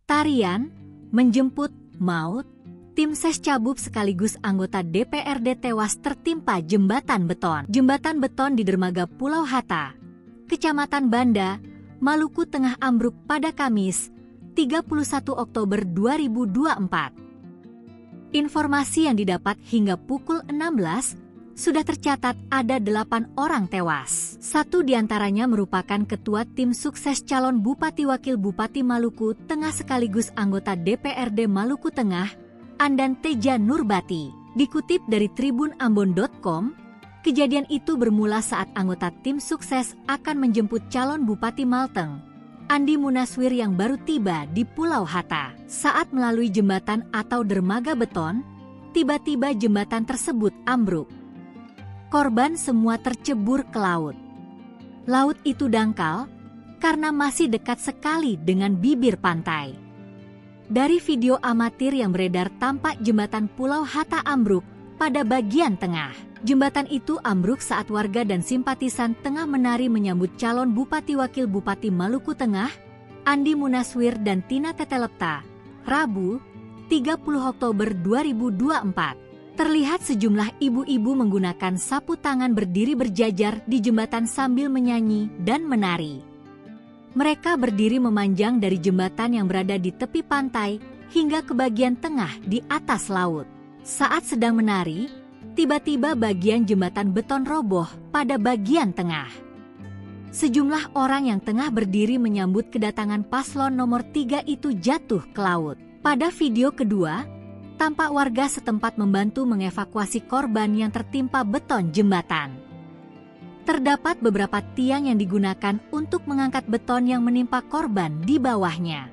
Tarian, menjemput maut, tim Ses Cabub sekaligus anggota DPRD tewas tertimpa jembatan beton. Jembatan beton di dermaga Pulau Hatta, Kecamatan Banda, Maluku Tengah ambruk pada Kamis, 31 Oktober 2024. Informasi yang didapat hingga pukul 16, sudah tercatat ada 8 orang tewas. Satu diantaranya merupakan ketua tim sukses calon Bupati Wakil Bupati Maluku Tengah sekaligus anggota DPRD Maluku Tengah, Andan Teja Nurbati. Dikutip dari tribunambon.com, kejadian itu bermula saat anggota tim sukses akan menjemput calon Bupati Malteng, Andi Munaswir yang baru tiba di Pulau Hatta. Saat melalui jembatan atau dermaga beton, tiba-tiba jembatan tersebut ambruk. Korban semua tercebur ke laut. Laut itu dangkal karena masih dekat sekali dengan bibir pantai. Dari video amatir yang beredar tampak jembatan Pulau Hatta ambruk pada bagian tengah. Jembatan itu ambruk saat warga dan simpatisan tengah menari menyambut calon Bupati Wakil Bupati Maluku Tengah, Andi Munaswir dan Tina Tetelepta, Rabu, 30 Oktober 2024. Terlihat sejumlah ibu-ibu menggunakan sapu tangan berdiri berjajar di jembatan sambil menyanyi dan menari. Mereka berdiri memanjang dari jembatan yang berada di tepi pantai hingga ke bagian tengah di atas laut. Saat sedang menari, tiba-tiba bagian jembatan beton roboh pada bagian tengah. Sejumlah orang yang tengah berdiri menyambut kedatangan paslon nomor 3 itu jatuh ke laut. Pada video kedua, tampak warga setempat membantu mengevakuasi korban yang tertimpa beton jembatan. Terdapat beberapa tiang yang digunakan untuk mengangkat beton yang menimpa korban di bawahnya.